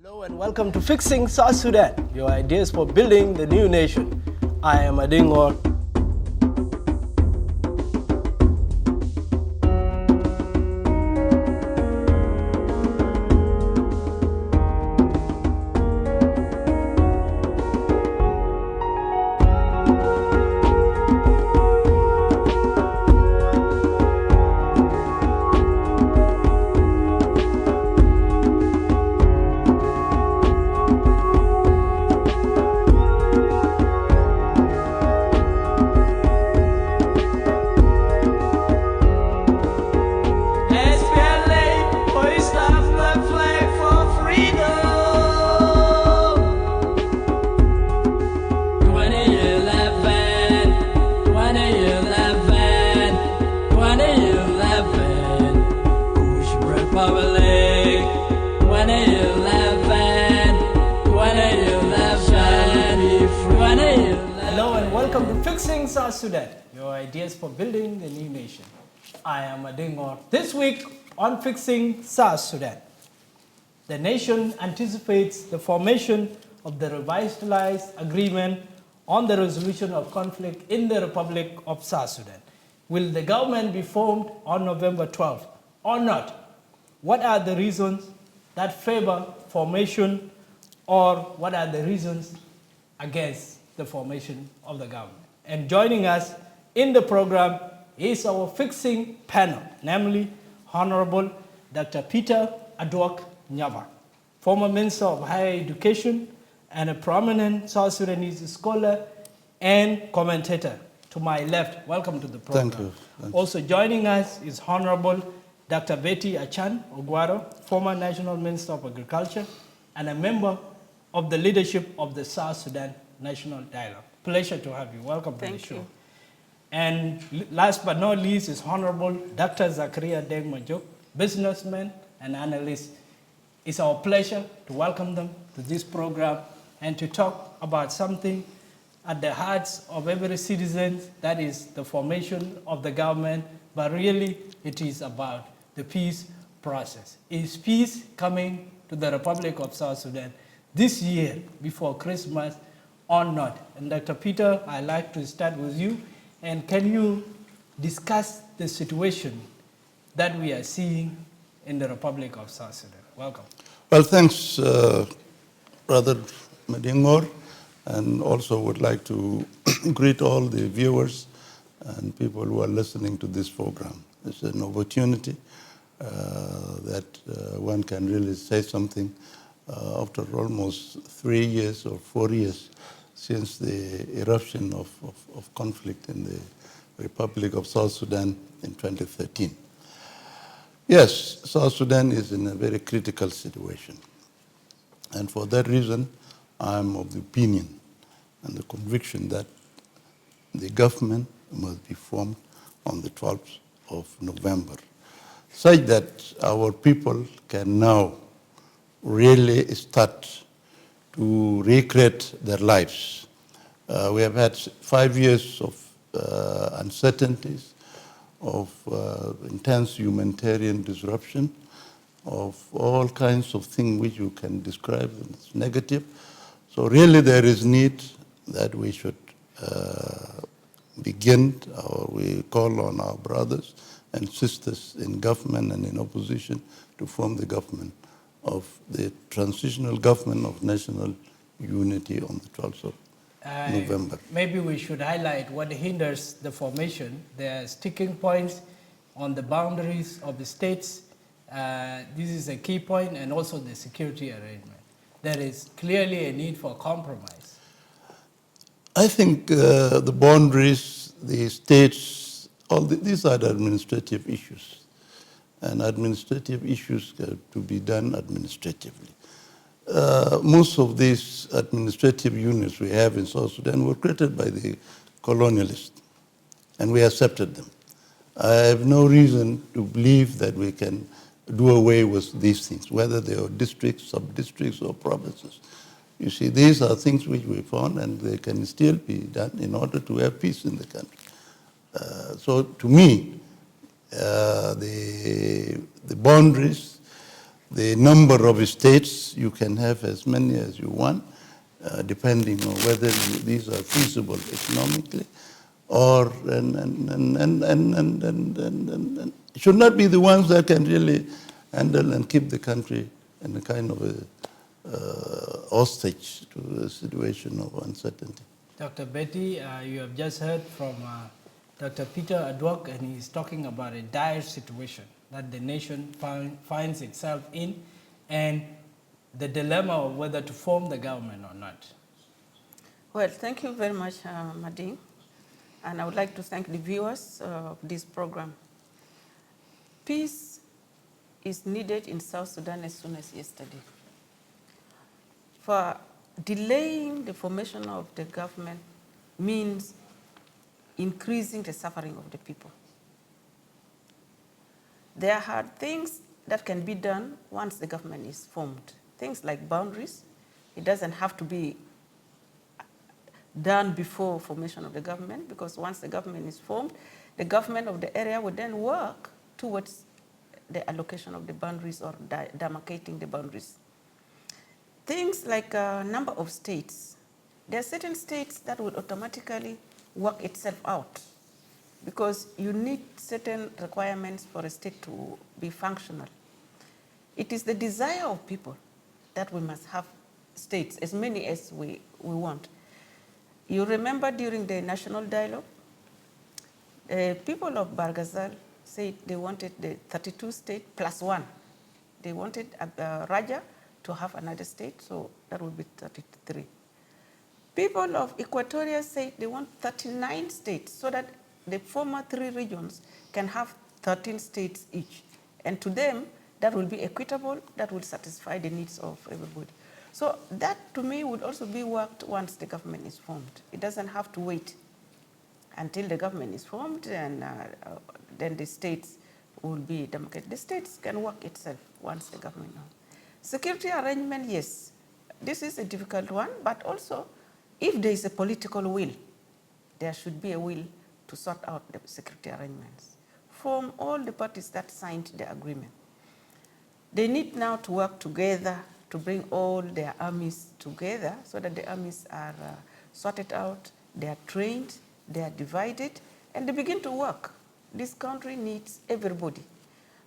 Hello and welcome to Fixing South Sudan, your ideas for building the new nation. I am Adingor. Hello and welcome to Fixing South Sudan, your ideas for building the new nation. I am Adingor. This week on Fixing South Sudan, the nation anticipates the formation of the revitalized agreement on the resolution of conflict in the Republic of South Sudan. Will the government be formed on November 12th or not? What are the reasons that favor formation, or what are the reasons against the formation of the government? And joining us in the program is our fixing panel, namely Honorable Dr. Peter Adwok Nyaba, former Minister of Higher Education and a prominent South Sudanese scholar and commentator. To my left, welcome to the program. Thank you. Also joining us is Honorable Dr. Betty Achan Ogwaro, former National Minister of Agriculture and a member of the leadership of the South Sudan National Dialogue. Pleasure to have you. Welcome to the show. Thank you. And last but not least is Honorable Dr. Zakaria Deng Majuk, businessman and analyst. It's our pleasure to welcome them to this program and to talk about something at the hearts of every citizen, that is the formation of the government, but really it is about the peace process. Is peace coming to the Republic of South Sudan this year before Christmas or not? And Dr. Peter, I'd like to start with you. And can you discuss the situation that we are seeing in the Republic of South Sudan? Welcome. Well, thanks, Brother Medingor, and also would like to greet all the viewers and people who are listening to this program. It's an opportunity that one can really say something after almost 3 years or 4 years since the eruption of conflict in the Republic of South Sudan in 2013. Yes, South Sudan is in a very critical situation. And for that reason, I'm of the opinion and the conviction that the government must be formed on the 12th of November, such that our people can now really start to recreate their lives. We have had 5 years of uncertainties, of intense humanitarian disruption, of all kinds of things which you can describe as negative. So really there is need that we should begin, or we call on our brothers and sisters in government and in opposition to form the government of the transitional government of national unity on the 12th of November. Maybe we should highlight what hinders the formation. There are sticking points on the boundaries of the states. This is a key point, and also the security arrangement. There is clearly a need for compromise. I think the boundaries, the states, these are the administrative issues. And administrative issues have to be done administratively. Most of these administrative units we have in South Sudan were created by the colonialists, and we accepted them. I have no reason to believe that we can do away with these things, whether they are districts, sub-districts, or provinces. You see, these are things which we found, and they can still be done in order to have peace in the country. So to me, the boundaries the number of states. You can have as many as you want, depending on whether these are feasible economically, or and should not be the ones that can really handle and keep the country in a kind of a hostage to a situation of uncertainty. Dr. Betty, you have just heard from Dr. Peter Adwok, and he's talking about a dire situation that the nation finds itself in, and the dilemma of whether to form the government or not. Well, thank you very much, Madin. And I would like to thank the viewers of this program. Peace is needed in South Sudan as soon as yesterday. For delaying the formation of the government means increasing the suffering of the people. There are things that can be done once the government is formed. Things like boundaries. It doesn't have to be done before formation of the government, because once the government is formed, the government of the area would then work towards the allocation of the boundaries or demarcating the boundaries. Things like a number of states. There are certain states that would automatically work itself out, because you need certain requirements for a state to be functional. It is the desire of people that we must have states, as many as we want. You remember during the national dialogue, people of Barghazal said they wanted the 32 state plus one. They wanted Raja to have another state, so that would be 33. People of Equatoria said they want 39 states, so that the former 3 regions can have 13 states each. And to them, that will be equitable, that will satisfy the needs of everybody. So that, to me, would also be worked once the government is formed. It doesn't have to wait until the government is formed, and then the states will be democratic. The states can work itself once the government is. Security arrangement, yes. This is a difficult one, but also, if there is a political will, there should be a will to sort out the security arrangements from all the parties that signed the agreement. They need now to work together to bring all their armies together, so that the armies are sorted out, they are trained, they are divided, and they begin to work. This country needs everybody.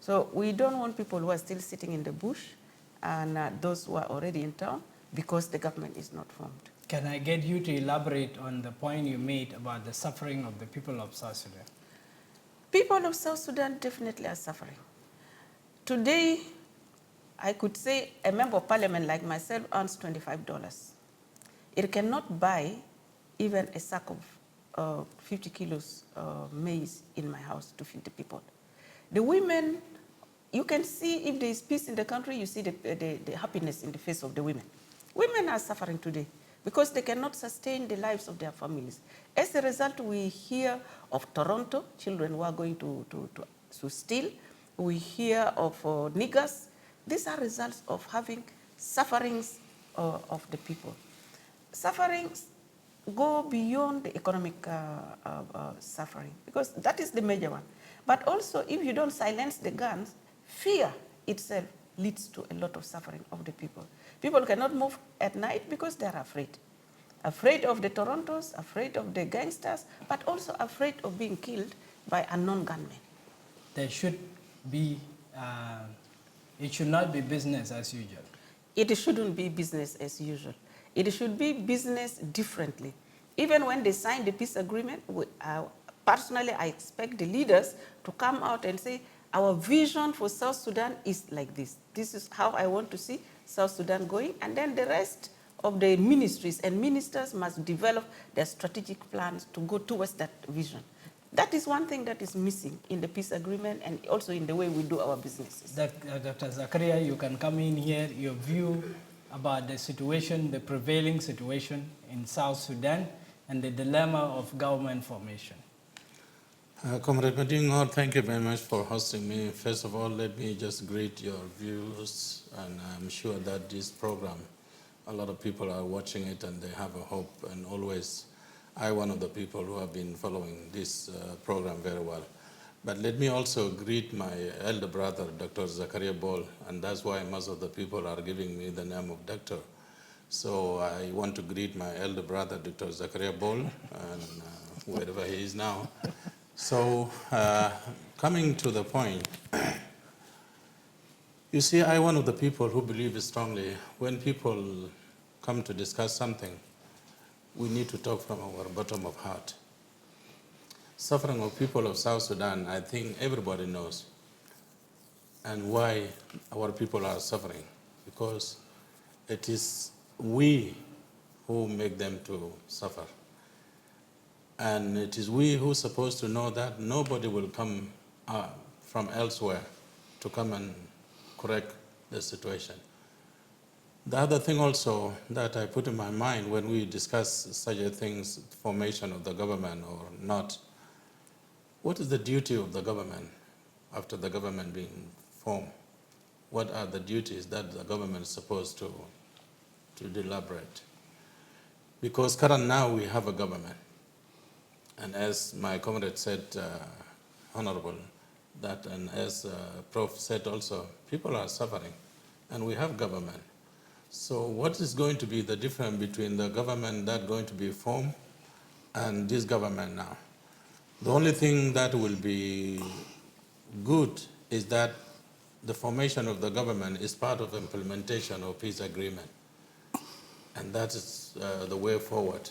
So we don't want people who are still sitting in the bush and those who are already in town, because the government is not formed. Can I get you to elaborate on the point you made about the suffering of the people of South Sudan? People of South Sudan definitely are suffering. Today, I could say a member of parliament like myself earns $25. It cannot buy even a sack of 50 kilos maize in my house to feed the people. The women, you can see if there is peace in the country, you see the happiness in the face of the women. Women are suffering today because they cannot sustain the lives of their families. As a result, we hear of Toronto, children who are going to steal. We hear of niggers. These are results of having sufferings of the people. Sufferings go beyond the economic suffering, because that is the major one. But also, if you don't silence the guns, fear itself leads to a lot of suffering of the people. People cannot move at night because they are afraid. Afraid of the Torontos, afraid of the gangsters, but also afraid of being killed by unknown gunmen. There should be, it should not be business as usual. It shouldn't be business as usual. It should be business differently. Even when they sign the peace agreement, personally, I expect the leaders to come out and say, our vision for South Sudan is like this. This is how I want to see South Sudan going. And then the rest of the ministries and ministers must develop their strategic plans to go towards that vision. That is one thing that is missing in the peace agreement and also in the way we do our businesses. Dr. Zakaria, you can come in here, your view about the situation, the prevailing situation in South Sudan and the dilemma of government formation. Comrade Madingor, thank you very much for hosting me. First of all, let me just greet your viewers, and I'm sure that this program, a lot of people are watching it and they have a hope, and always, I'm one of the people who have been following this program very well. But let me also greet my elder brother, Dr. Zakaria Ball, and that's why most of the people are giving me the name of doctor. So I want to greet my elder brother, Dr. Zakaria Ball, and wherever he is now. So coming to the point, you see, I'm one of the people who believe strongly when people come to discuss something, we need to talk from our bottom of heart. Suffering of people of South Sudan, I think everybody knows, and why our people are suffering, because it is we who make them to suffer. And it is we who are supposed to know that nobody will come from elsewhere to come and correct the situation. The other thing also that I put in my mind when we discuss such a things, formation of the government or not, what is the duty of the government after the government being formed? What are the duties that the government is supposed to deliberate? Because current now we have a government. And as my comrade said, Honorable, that and as Prof said also, people are suffering and we have government. So what is going to be the difference between the government that's going to be formed and this government now? The only thing that will be good is that the formation of the government is part of implementation of peace agreement. And that is the way forward.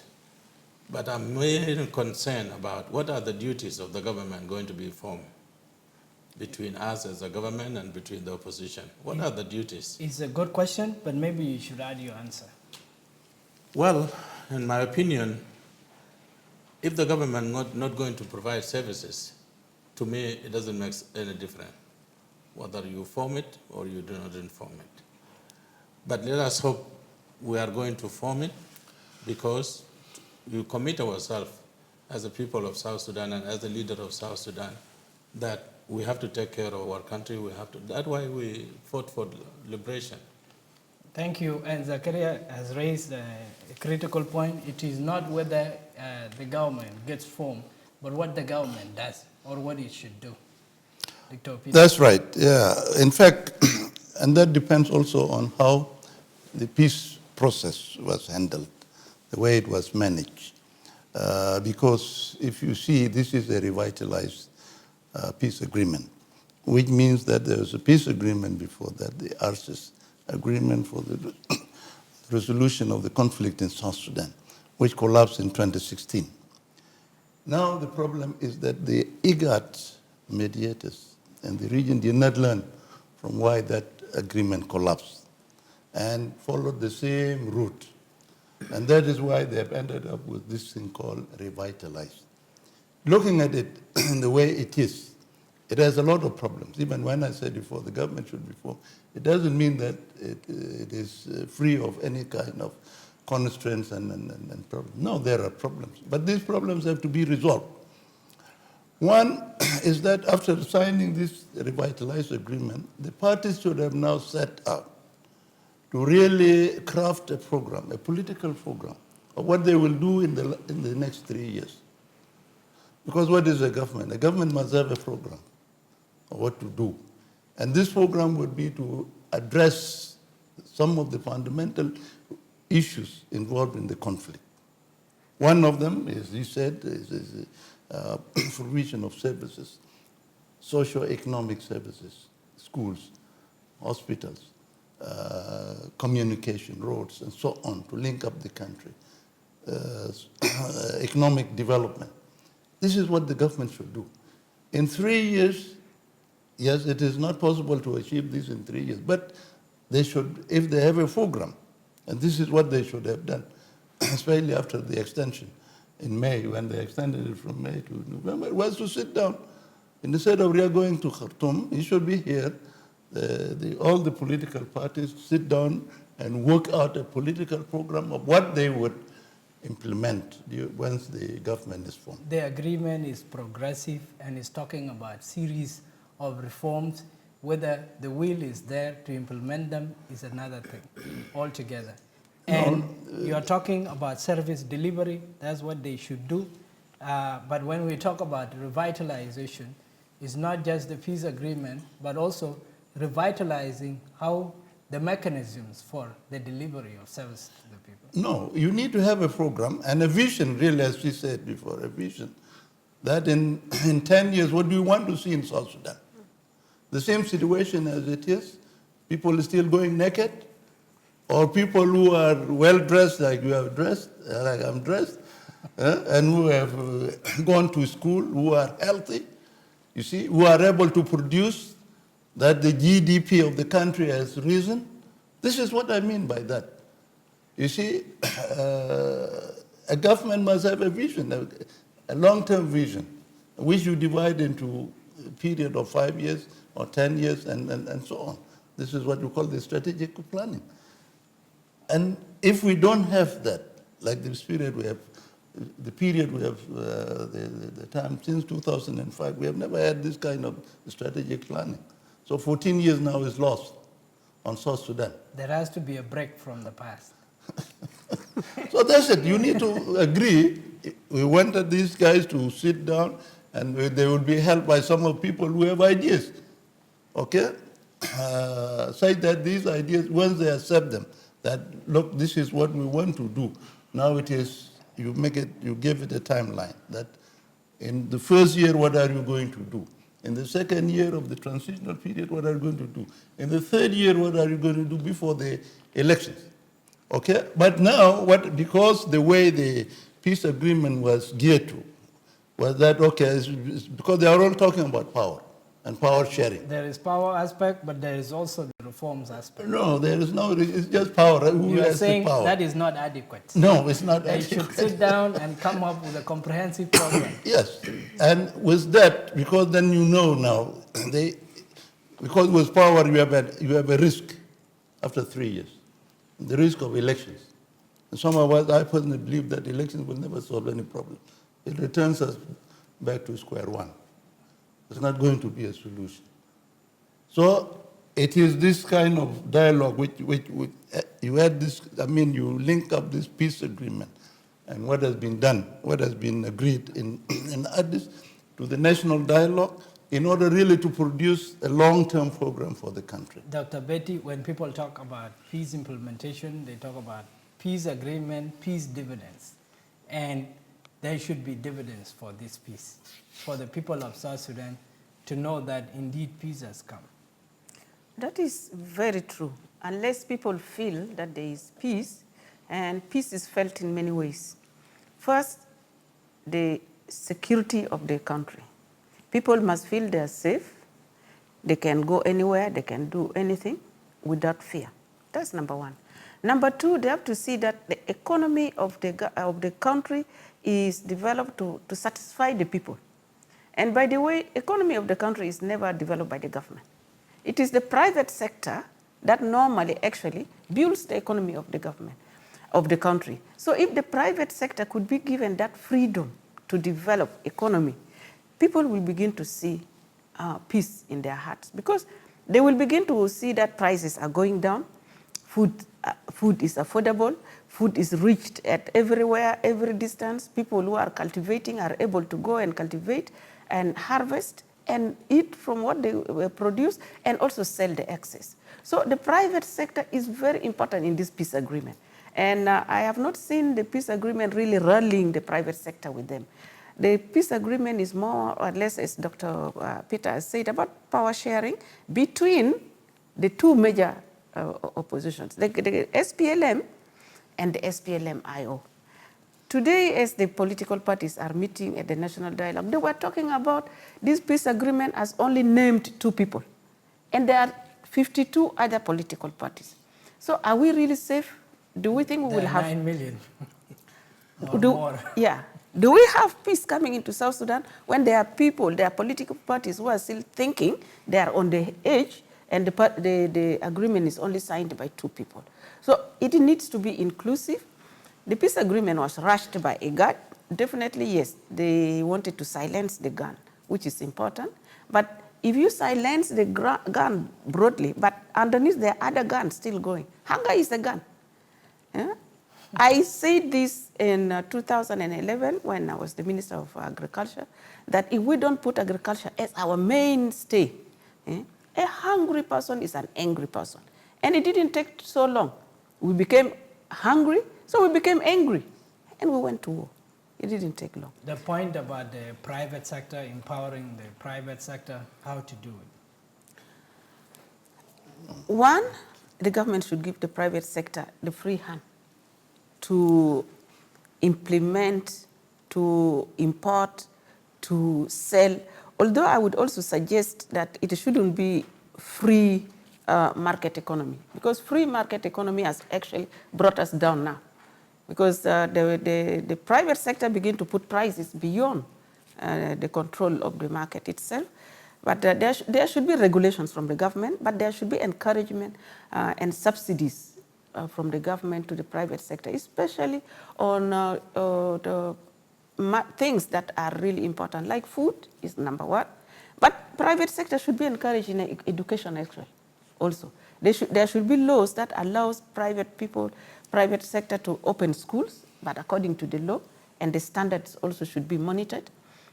But I'm very concerned about what are the duties of the government going to be formed between us as a government and between the opposition. What are the duties? It's a good question, but maybe you should add your answer. Well, in my opinion, if the government not going to provide services, to me, it doesn't make any difference whether you form it or you do not form it. But let us hope we are going to form it, because we commit ourselves as a people of South Sudan and as the leader of South Sudan that we have to take care of our country. That's why we fought for liberation. Thank you. And Zakaria has raised a critical point. It is not whether the government gets formed, but what the government does or what it should do. Dr. Peter. That's right, yeah. In fact, and that depends also on how the peace process was handled, the way it was managed. Because if you see, this is a revitalized peace agreement, which means that there was a peace agreement before that, the ARCES agreement for the resolution of the conflict in South Sudan, which collapsed in 2016. Now the problem is that the IGAD mediators in the region did not learn from why that agreement collapsed and followed the same route. And that is why they have ended up with this thing called revitalized. Looking at it in the way it is, it has a lot of problems. Even when I said before the government should be formed, it doesn't mean that it is free of any kind of constraints and problems. No, there are problems. But these problems have to be resolved. One is that after signing this revitalized agreement, the parties should have now set out to really craft a program, a political program, of what they will do in the next 3 years. Because what is a government? A government must have a program of what to do. And this program would be to address some of the fundamental issues involved in the conflict. One of them, as you said, is provision of services, socio-economic services, schools, hospitals, communication, roads, and so on, to link up the country, economic development. This is what the government should do. In 3 years, yes, it is not possible to achieve this in 3 years, but they should, if they have a program, and this is what they should have done, especially after the extension in May, when they extended it from May to November, was to sit down. Instead of going to Khartoum, it should be here. All the political parties sit down and work out a political program of what they would implement once the government is formed. The agreement is progressive and is talking about series of reforms. Whether the will is there to implement them is another thing altogether. And you are talking about service delivery. That's what they should do. But when we talk about revitalization, is not just the peace agreement, but also revitalizing how the mechanisms for the delivery of service to the people. No, you need to have a program and a vision, really, as we said before, a vision that in 10 years, what do you want to see in South Sudan? The same situation as it is, people are still going naked, or people who are well-dressed like you have dressed, like I'm dressed, and who have gone to school, who are healthy, you see, who are able to produce, that the GDP of the country has risen. This is what I mean by that. You see, a government must have a vision, a long-term vision, which you divide into a period of 5 years or 10 years and so on. This is what you call the strategic planning. And if we don't have that, like the period we have, the time since 2005, we have never had this kind of strategic planning. So 14 years now is lost on South Sudan. There has to be a break from the past. So that's it. You need to agree. We wanted these guys to sit down, and they will be helped by some of people who have ideas. Okay? Say that these ideas, once they accept them, that, look, this is what we want to do. Now it is, you give it a timeline. That in the first year, what are you going to do? In the second year of the transitional period, what are you going to do? In the third year, what are you going to do before the elections? Okay? But now, because the way the peace agreement was geared to, was that, okay, it's because they are all talking about power and power sharing. There is power aspect, but there is also the reforms aspect. No, there is no, it's just power. Who You are has the saying power? that is not adequate. No, it's not They adequate. should sit down and come up with a comprehensive program. Yes, and with that, because then you know now, because with power you have a risk after 3 years, the risk of elections. And some of us, I personally believe that elections will never solve any problem. It returns us back to square one. It's not going to be a solution. So it is this kind of dialogue which you had this, you link up this peace agreement and what has been done, what has been agreed in Addis to the national dialogue in order really to produce a long-term program for the country. Dr. Betty, when people talk about peace implementation, they talk about peace agreement, peace dividends. And there should be dividends for this peace, for the people of South Sudan to know that indeed peace has come. That is very true. Unless people feel that there is peace, and peace is felt in many ways. First, the security of the country. People must feel they are safe, they can go anywhere, they can do anything without fear. That's number one. Number two, they have to see that the economy of the country is developed to satisfy the people. And by the way, economy of the country is never developed by the government. It is the private sector that normally actually builds the economy of the government, of the country. So if the private sector could be given that freedom to develop economy, people will begin to see peace in their hearts, because they will begin to see that prices are going down, food is affordable, food is reached at everywhere, every distance. People who are cultivating are able to go and cultivate and harvest and eat from what they produce and also sell the excess. So the private sector is very important in this peace agreement. And I have not seen the peace agreement really rallying the private sector with them. The peace agreement is more or less, as Dr. Peter has said, about power sharing between the two major oppositions, the SPLM and the SPLM-IO. Today, as the political parties are meeting at the National Dialogue, they were talking about this peace agreement as only named 2 people. And there are 52 other political parties. So are we really safe? Do we think we will have 9 million or more? Yeah. Do we have peace coming into South Sudan when there are people, there are political parties who are still thinking they are on the edge and the agreement is only signed by 2 people? So it needs to be inclusive. The peace agreement was rushed by IGAD. Definitely, yes, they wanted to silence the gun, which is important. But if you silence the gun broadly, but underneath there are other guns still going, hunger is a gun. Yeah? I said this in 2011 when I was the Minister of Agriculture, that if we don't put agriculture as our mainstay, a hungry person is an angry person. And it didn't take so long. We became hungry, so we became angry, and we went to war. It didn't take long. The point about the private sector, empowering the private sector, how to do it? One, the government should give the private sector the free hand to implement, to import, to sell. Although I would also suggest that it shouldn't be free market economy, because free market economy has actually brought us down now. Because the private sector begin to put prices beyond the control of the market itself. But there should be regulations from the government, but there should be encouragement and subsidies from the government to the private sector, especially on the things that are really important, like food is number one. But private sector should be encouraged in education actually also. There should be laws that allows private people, private sector to open schools, but according to the law, and the standards also should be monitored.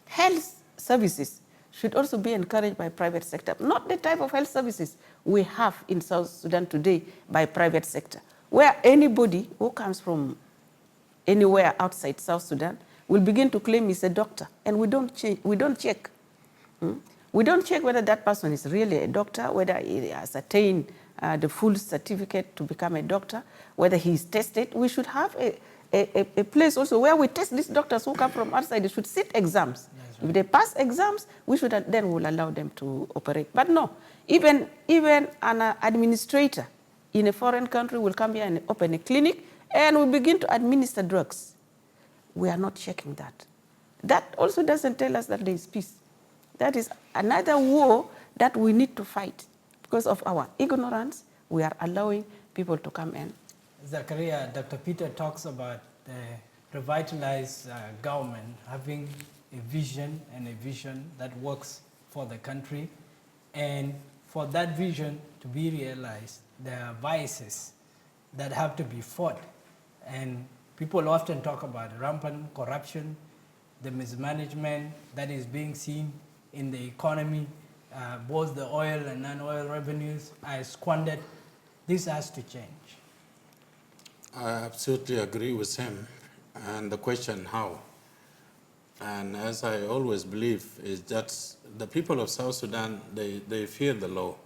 Health services should also be encouraged by private sector, not the type of health services we have in South Sudan today by private sector, where anybody who comes from anywhere outside South Sudan will begin to claim he's a doctor, and we don't check. We don't check whether that person is really a doctor, whether he has attained the full certificate to become a doctor, whether he is tested. We should have a place also where we test these doctors who come from outside. They should sit exams. Right. If they pass exams, then we'll allow them to operate. But no, even an administrator in a foreign country will come here and open a clinic and will begin to administer drugs. We are not checking that. That also doesn't tell us that there is peace. That is another war that we need to fight. Because of our ignorance, we are allowing people to come in. Zakaria, Dr. Peter talks about the revitalized government having a vision that works for the country. And for that vision to be realized, there are vices that have to be fought. And people often talk about rampant corruption, the mismanagement that is being seen in the economy. Both the oil and non-oil revenues are squandered. This has to change. I absolutely agree with him. And the question, how? And as I always believe, is that the people of South Sudan, they fear the law.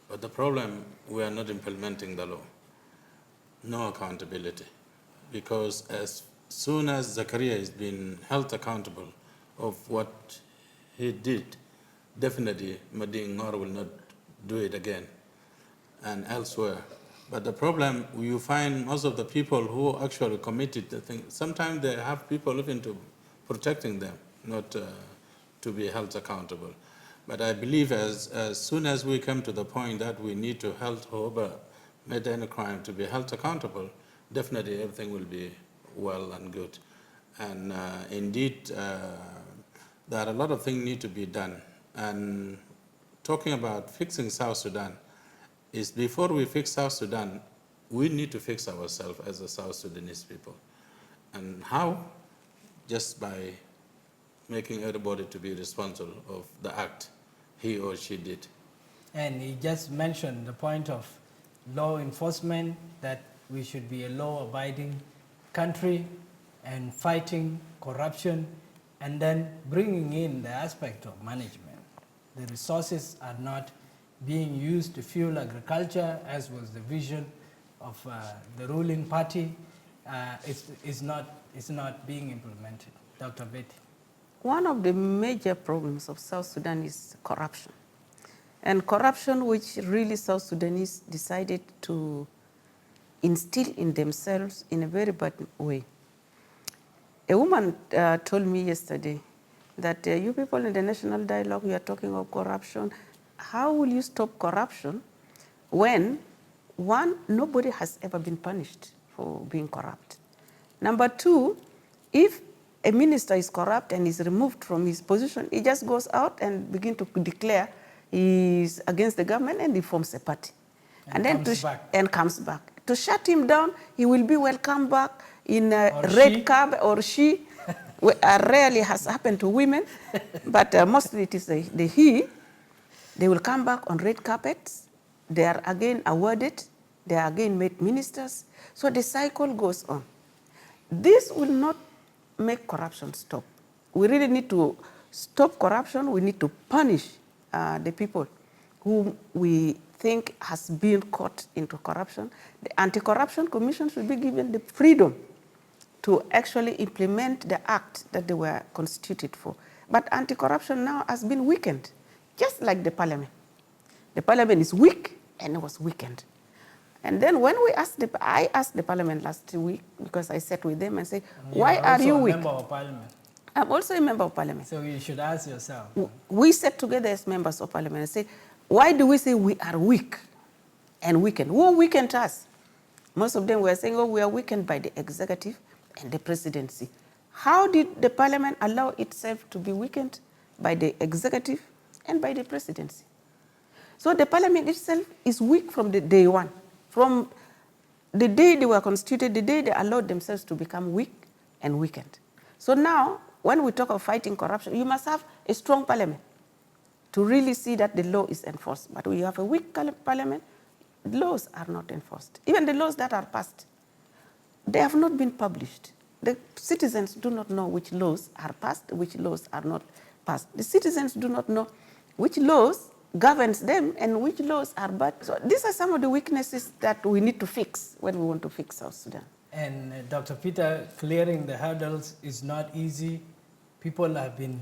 But the problem, we are not implementing the law. No accountability. Because as soon as Zakaria is being held accountable of what he did, definitely Mading Ngor will not do it again and elsewhere. But the problem, you find most of the people who actually committed the thing, sometimes they have people even to protecting them, not to be held accountable. But I believe as soon as we come to the point that we need to hold whoever made any crime to be held accountable, definitely everything will be well and good. And indeed, there are a lot of things need to be done. And talking about fixing South Sudan is before we fix South Sudan, we need to fix ourselves as a South Sudanese people. And how? Just by making everybody to be responsible of the act he or she did. And he just mentioned the point of law enforcement, that we should be a law-abiding country and fighting corruption, and then bringing in the aspect of management. The resources are not being used to fuel agriculture, as was the vision of the ruling party. It's not being implemented. Dr. Betty. One of the major problems of South Sudan is corruption. And corruption which really South Sudanese decided to instill in themselves in a very bad way. A woman told me yesterday that you people in the national dialogue, you are talking of corruption. How will you stop corruption when, one, nobody has ever been punished for being corrupt? Number two, if a minister is corrupt and is removed from his position, he just goes out and begins to declare he's against the government and he forms a party. And then comes back. to shut him down, he will be welcomed back in a Or red she. carpet, or she. Rarely has happened to women, but mostly it is the he. They will come back on red carpets. They are again awarded. They are again made ministers. So the cycle goes on. This will not make corruption stop. We really need to stop corruption. We need to punish the people who we think has been caught into corruption. The Anti-Corruption Commission should be given the freedom to actually implement the act that they were constituted for. But anti-corruption now has been weakened, just like the parliament. The parliament is weak, and it was weakened. And then when I asked the parliament last week, because I sat with them and said, why are you weak? Member of parliament. I'm also a member of parliament. So you should ask yourself. We sat together as members of parliament and said, why do we say we are weak and weakened? Who weakened us? Most of them were saying, oh, we are weakened by the executive and the presidency. How did the parliament allow itself to be weakened? By the executive and by the presidency. So the parliament itself is weak from the day one. From the day they were constituted, the day they allowed themselves to become weak and weakened. So now, when we talk of fighting corruption, you must have a strong parliament to really see that the law is enforced. But when you have a weak parliament, laws are not enforced. Even the laws that are passed, they have not been published. The citizens do not know which laws are passed, which laws are not passed. The citizens do not know which laws governs them and which laws are bad. So these are some of the weaknesses that we need to fix when we want to fix South Sudan. And Dr. Peter, clearing the hurdles is not easy. People have been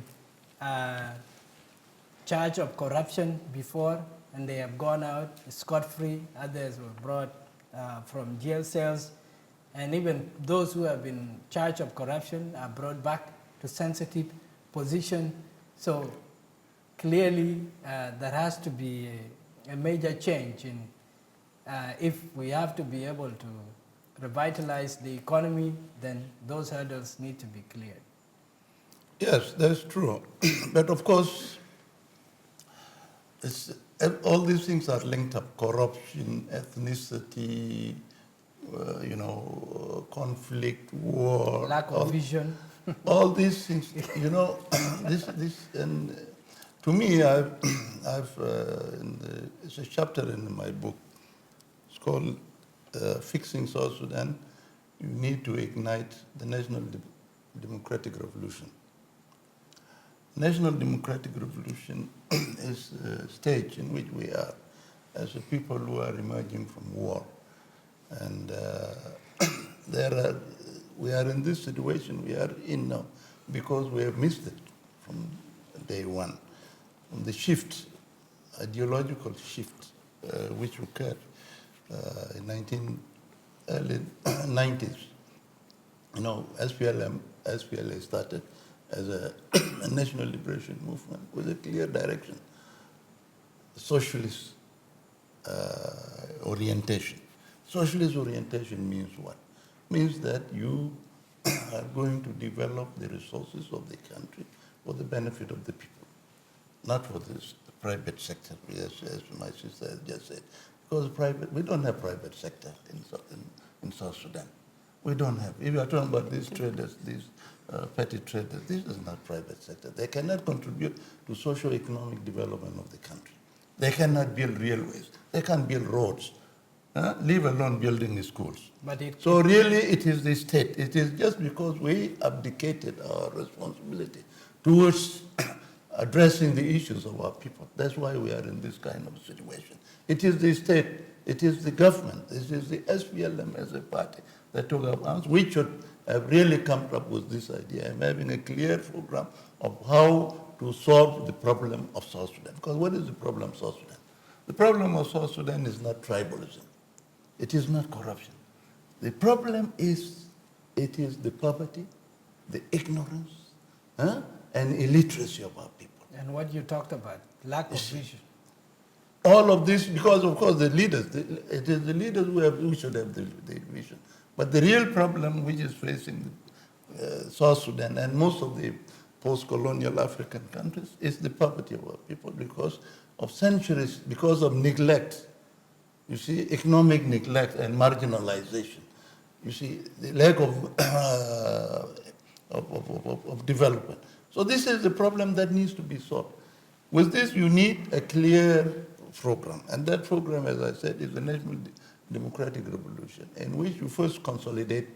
charged of corruption before, and they have gone out scot-free. Others were brought from jail cells. And even those who have been charged of corruption are brought back to sensitive position. So clearly, there has to be a major change in if we have to be able to revitalize the economy, then those hurdles need to be cleared. Yes, that's true. But of course, all these things are linked up: corruption, ethnicity, conflict, war, Lack of vision. All these things, and to me, it's a chapter in my book. It's called Fixing South Sudan. You need to ignite the National Democratic Revolution. National Democratic Revolution is a stage in which we are as a people who are emerging from war. And we are in this situation we are in now because we have missed it from day one. The shift, ideological shift, which occurred in early 90s. SPLA started as a national liberation movement with a clear direction, socialist orientation. Socialist orientation means what? Means that you are going to develop the resources of the country for the benefit of the people, not for the private sector, as my sister has just said. Because we don't have private sector in South Sudan. We don't have. If you are talking about these traders, these petty traders, this is not private sector. They cannot contribute to socio-economic development of the country. They cannot build railways. They can't build roads. Leave alone building schools. So really it is the state. It is just because we abdicated our responsibility towards addressing the issues of our people. That's why we are in this kind of situation. It is the state, it is the government, it is the SPLM as a party that took up arms. We should have really come up with this idea of having a clear program of how to solve the problem of South Sudan. Because what is the problem of South Sudan? The problem of South Sudan is not tribalism. It is not corruption. The problem is, it is the poverty, the ignorance, and illiteracy of our people. And what you talked about, lack of vision. All of this, because of course the leaders, it is the leaders who should have the vision. But the real problem which is facing South Sudan and most of the post-colonial African countries is the poverty of our people because of centuries, because of neglect You see, economic neglect and marginalization. You see, the lack of development. So this is the problem that needs to be solved. With this, you need a clear program. And that program, as I said, is the National Democratic Revolution, in which you first consolidate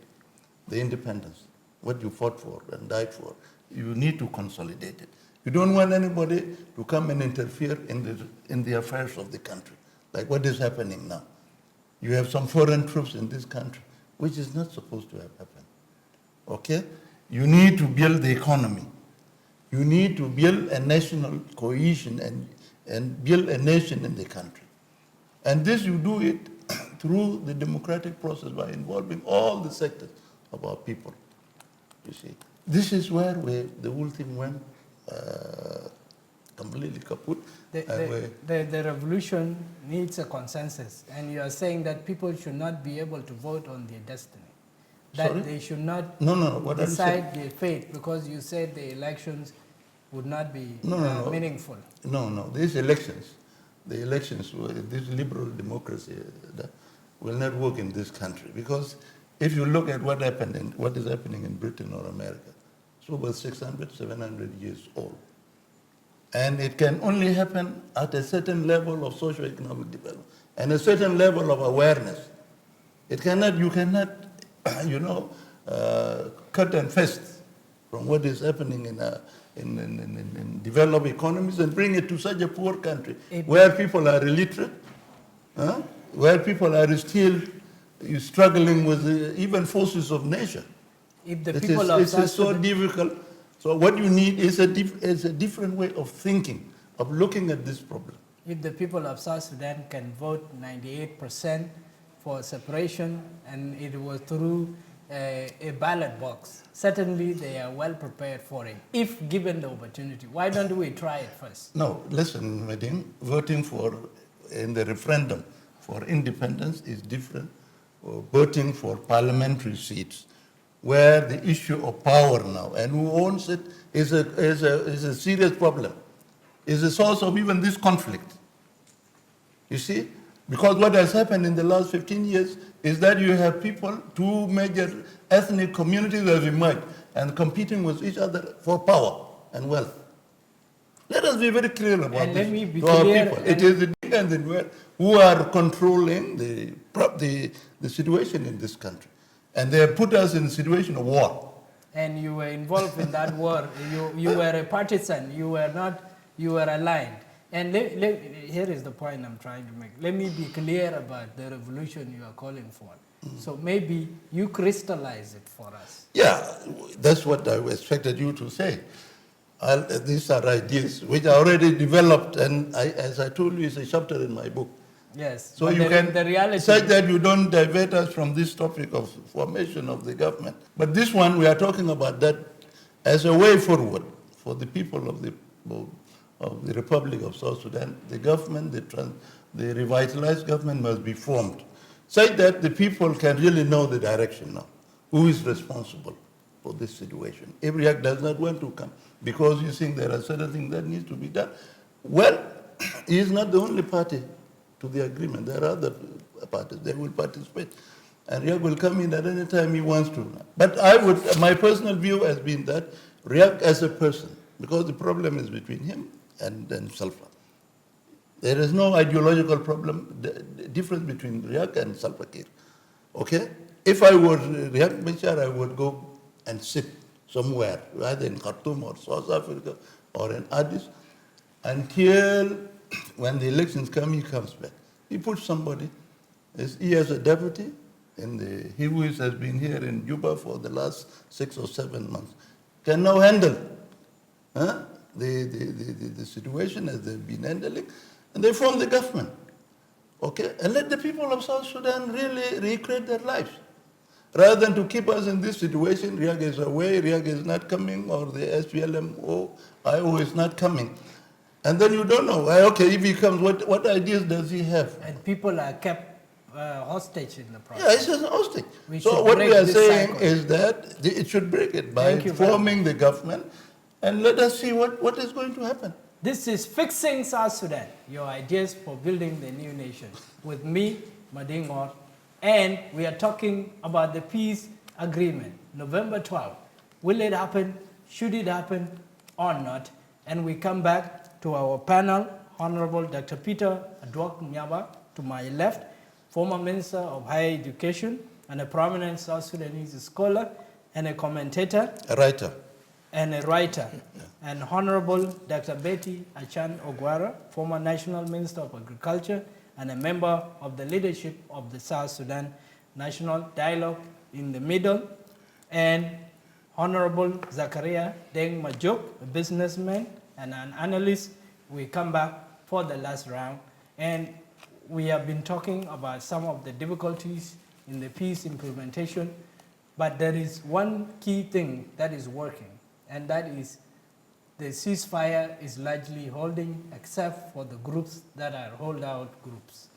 the independence, what you fought for and died for. You need to consolidate it. You don't want anybody to come and interfere in the affairs of the country, like what is happening now. You have some foreign troops in this country, which is not supposed to have happened. Okay? You need to build the economy. You need to build a national cohesion and build a nation in the country. And this you do it through the democratic process by involving all the sectors of our people. You see, this is where the whole thing went completely kaput. The revolution needs a consensus, and you are saying that people should not be able to vote on their destiny. That Sorry? they should not What decide their fate, because you said the elections would not be meaningful. No, these elections, this liberal democracy will not work in this country, because if you look at what is happening in Britain or America, it's over 600, 700 years old. And it can only happen at a certain level of socio-economic development and a certain level of awareness. You cannot, cut and paste from what is happening in developed economies and bring it to such a poor country where people are illiterate, where people are still struggling with even forces of nature. If the people of It is so difficult. So what you need is a different way of thinking, of looking at this problem. If the people of South Sudan can vote 98% for separation, and it was through a ballot box, certainly they are well prepared for it, if given the opportunity. Why don't we try it first? No, listen, Medin, voting in the referendum for independence is different from voting for parliamentary seats, where the issue of power now and who owns it is a serious problem, is the source of even this conflict. You see? Because what has happened in the last 15 years is that you have people, two major ethnic communities have emerged and competing with each other for power and wealth. Let us be very clear about and this let me be to our clear, people. It is the Dinka and the Nuer who are controlling the situation in this country. And they have put us in a situation of war. And you were involved in that war. You were a partisan. You were aligned. And here is the point I'm trying to make. Let me be clear about the revolution you are calling for. So maybe you crystallize it for us. Yeah, that's what I expected you to say. These are ideas which are already developed, and as I told you, it's a chapter in my book. Yes. So you can the reality, such that you don't divert us from this topic of formation of the government. But this one, we are talking about that as a way forward for the people of the Republic of South Sudan. The government, the revitalized government must be formed, such that the people can really know the direction now. Who is responsible for this situation? If React does not want to come because you think there are certain things that need to be done, well, he is not the only party to the agreement. There are other parties. They will participate. And Riek will come in at any time he wants to. But my personal view has been that Riek as a person, because the problem is between him and Salva. There is no ideological problem, difference between Riek and Salva Kiir. Okay? If I were Riek Machar, I would go and sit somewhere, either in Khartoum or South Africa or in Addis, until when the elections come, he comes back. He puts somebody, he has a deputy, he who has been here in Juba for the last 6 or 7 months, can now handle the situation as they've been handling, and they form the government. Okay? And let the people of South Sudan really recreate their lives. Rather than to keep us in this situation, Riek is away, Riek is not coming, or the SPLM-IO is not coming. And then you don't know, okay, if he comes, what ideas does he have? And people are kept hostage in the process. Yeah, it's just hostage. So what we are saying is that it should break it by forming the government, and let us see what is going to happen. This is Fixing South Sudan, your ideas for building the new nation. With me, Madingor, and we are talking about the peace agreement, November 12th. Will it happen? Should it happen or not? And we come back to our panel, Honorable Dr. Peter Adwok Nyaba, to my left, former Minister of Higher Education and a prominent South Sudanese scholar and a commentator. A writer. And a writer. And Honorable Dr. Betty Achan Ogwara, former National Minister of Agriculture and a member of the leadership of the South Sudan National Dialogue in the Middle, and Honorable Zakaria Deng Majuk, a businessman and an analyst. We come back for the last round, and we have been talking about some of the difficulties in the peace implementation, but there is one key thing that is working, and that is the ceasefire is largely holding, except for the groups that are holdout groups.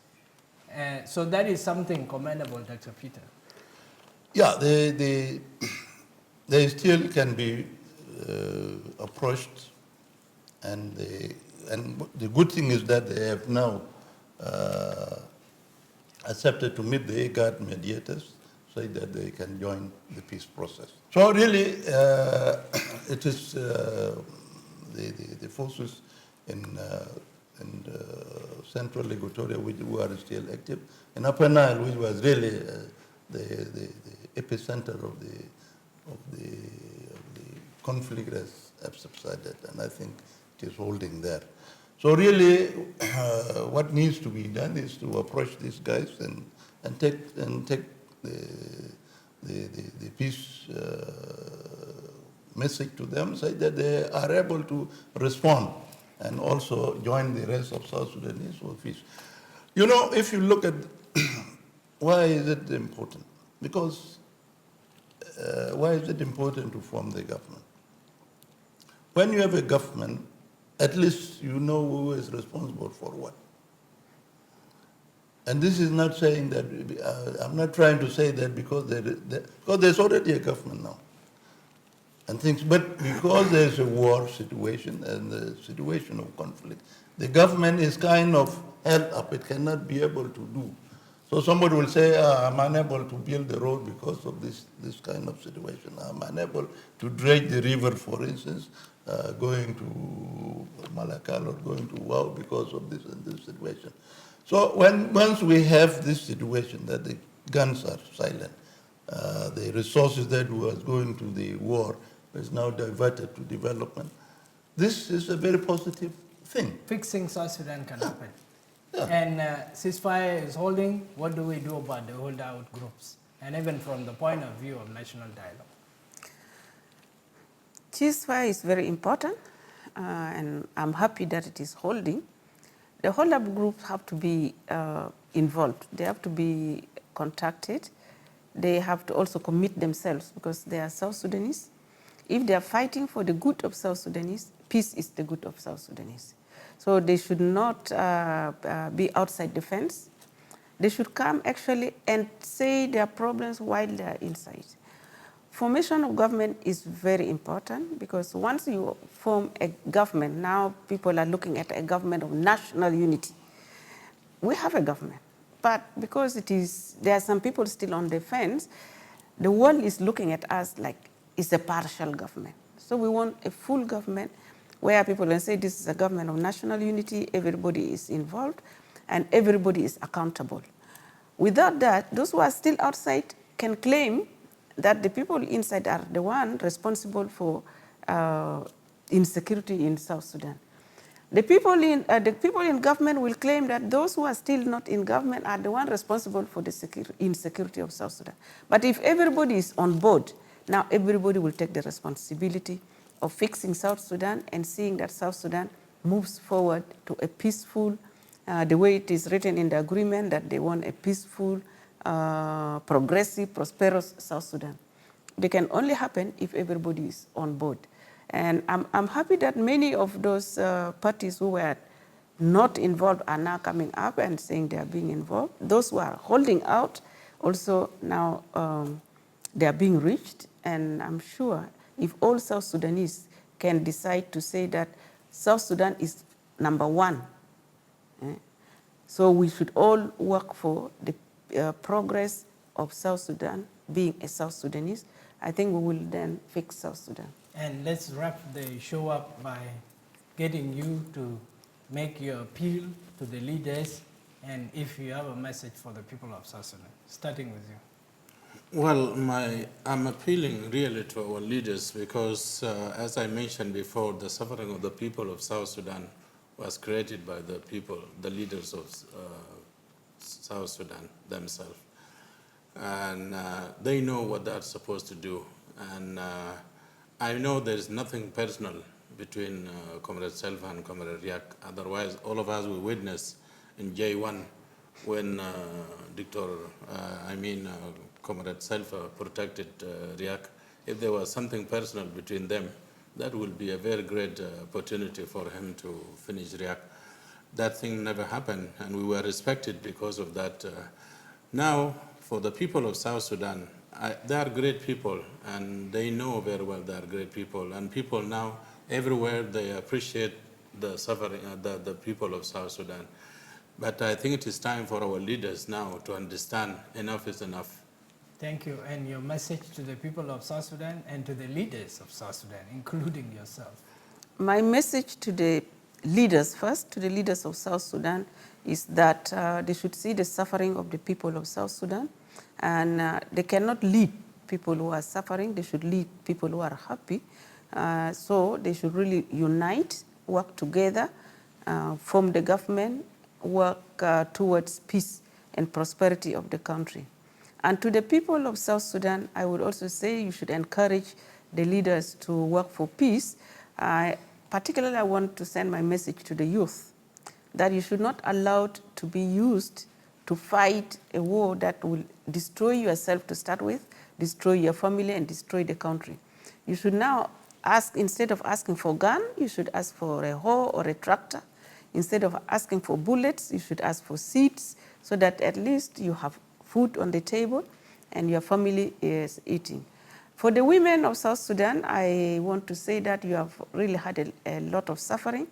So that is something commendable, Dr. Peter. Yeah, they still can be approached, and the good thing is that they have now accepted to meet the IGAD mediators so that they can join the peace process. So really, it is the forces in central Equatoria who are still active, and Upper Nile, which was really the epicenter of the conflict, has subsided, and I think it is holding there. So really, what needs to be done is to approach these guys and take the peace message to them, say that they are able to respond and also join the rest of South Sudanese for peace. You know, if you look at why is it important? Because why is it important to form the government? When you have a government, at least you know who is responsible for what. And this is not saying that, I'm not trying to say that because there's already a government now. And things, but because there's a war situation and the situation of conflict, the government is kind of held up. It cannot be able to do. So somebody will say, I'm unable to build the road because of this kind of situation. I'm unable to dredge the river, for instance, going to Malakal or going to Wau because of this and this situation. So once we have this situation that the guns are silent, the resources that was going to the war is now diverted to development, this is a very positive thing. Fixing South Sudan can happen. Yeah. And ceasefire is holding. What do we do about the holdout groups? And even from the point of view of national dialogue. Ceasefire is very important, and I'm happy that it is holding. The holdout groups have to be involved. They have to be contacted. They have to also commit themselves because they are South Sudanese. If they are fighting for the good of South Sudanese, peace is the good of South Sudanese. So they should not be outside the fence. They should come actually and say their problems while they are inside. Formation of government is very important because once you form a government, now people are looking at a government of national unity. We have a government, but because there are some people still on the fence, the world is looking at us like it's a partial government. So we want a full government where people can say this is a government of national unity, everybody is involved, and everybody is accountable. Without that, those who are still outside can claim that the people inside are the one responsible for insecurity in South Sudan. The people in government will claim that those who are still not in government are the one responsible for the insecurity of South Sudan. But if everybody is on board, now everybody will take the responsibility of fixing South Sudan and seeing that South Sudan moves forward to a peaceful, the way it is written in the agreement that they want a peaceful, progressive, prosperous South Sudan. They can only happen if everybody is on board. And I'm happy that many of those parties who were not involved are now coming up and saying they are being involved. Those who are holding out also now they are being reached. And I'm sure if all South Sudanese can decide to say that South Sudan is number one. So we should all work for the progress of South Sudan, being a South Sudanese. I think we will then fix South Sudan. And let's wrap the show up by getting you to make your appeal to the leaders, and if you have a message for the people of South Sudan, starting with you. Well, I'm appealing really to our leaders because, as I mentioned before, the suffering of the people of South Sudan was created by the people, the leaders of South Sudan themselves. And they know what they're supposed to do. And I know there's nothing personal between Comrade Selva and Comrade Riak. Otherwise, all of us will witness in J1 when Comrade Selva protected Riak. If there was something personal between them, that would be a very great opportunity for him to finish Riak. That thing never happened, and we were respected because of that. Now, for the people of South Sudan, they are great people, and they know very well they are great people. And people now, everywhere, they appreciate the suffering, the people of South Sudan. But I think it is time for our leaders now to understand enough is enough. Thank you. And your message to the people of South Sudan and to the leaders of South Sudan, including yourself. My message to the leaders, first, to the leaders of South Sudan, is that they should see the suffering of the people of South Sudan, and they cannot lead people who are suffering. They should lead people who are happy. So they should really unite, work together, form the government, work towards peace and prosperity of the country. And to the people of South Sudan, I would also say you should encourage the leaders to work for peace. Particularly, I want to send my message to the youth that you should not allow to be used to fight a war that will destroy yourself to start with, destroy your family, and destroy the country. You should now ask, instead of asking for a gun, you should ask for a hoe or a tractor. Instead of asking for bullets, you should ask for seeds, so that at least you have food on the table and your family is eating. For the women of South Sudan, I want to say that you have really had a lot of suffering,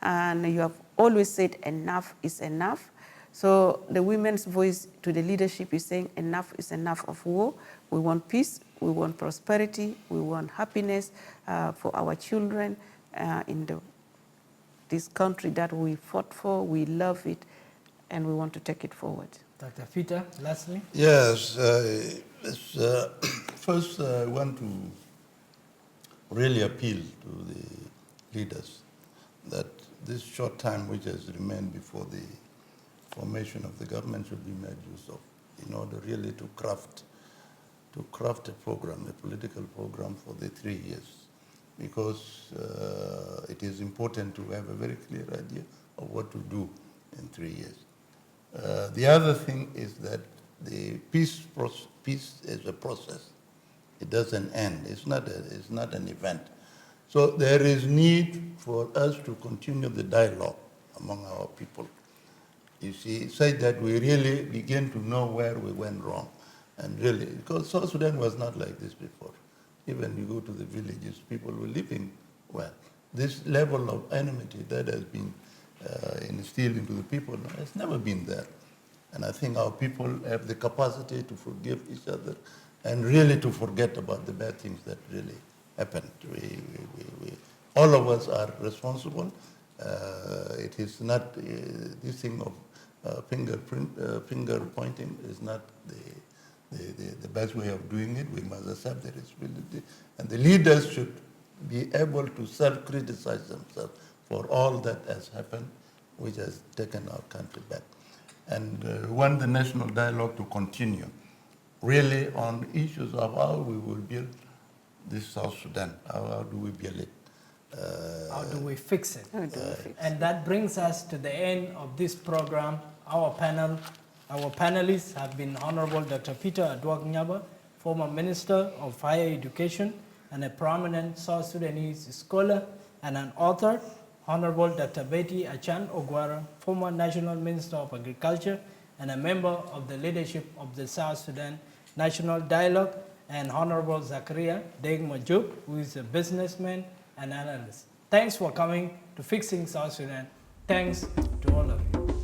and you have always said enough is enough. So the women's voice to the leadership is saying enough is enough of war. We want peace, we want prosperity, we want happiness for our children in this country that we fought for, we love it, and we want to take it forward. Dr. Peter, lastly. Yes, first I want to really appeal to the leaders that this short time which has remained before the formation of the government should be made use of in order really to craft a program, a political program for the 3 years, because it is important to have a very clear idea of what to do in 3 years. The other thing is that the peace is a process. It doesn't end. It's not an event. So there is need for us to continue the dialogue among our people. You see, so that we really begin to know where we went wrong. And really, because South Sudan was not like this before. Even you go to the villages, people were living well. This level of enmity that has been instilled into the people has never been there. And I think our people have the capacity to forgive each other and really to forget about the bad things that really happened. All of us are responsible. It is not, this thing of finger pointing is not the best way of doing it. We must accept the responsibility. And the leaders should be able to self-criticize themselves for all that has happened, which has taken our country back. And we want the national dialogue to continue, really on issues of how we will build this South Sudan. How do we build it? How do we fix it? How do we fix it? And that brings us to the end of this program. Our panelists have been Honorable Dr. Peter Adwak Nyaba, former Minister of Higher Education and a prominent South Sudanese scholar and an author. Honorable Dr. Betty Achan Ogwara, former National Minister of Agriculture and a member of the leadership of the South Sudan National Dialogue, and Honorable Zakaria Deng Majuk, who is a businessman and analyst. Thanks for coming to Fixing South Sudan. Thanks to all of you.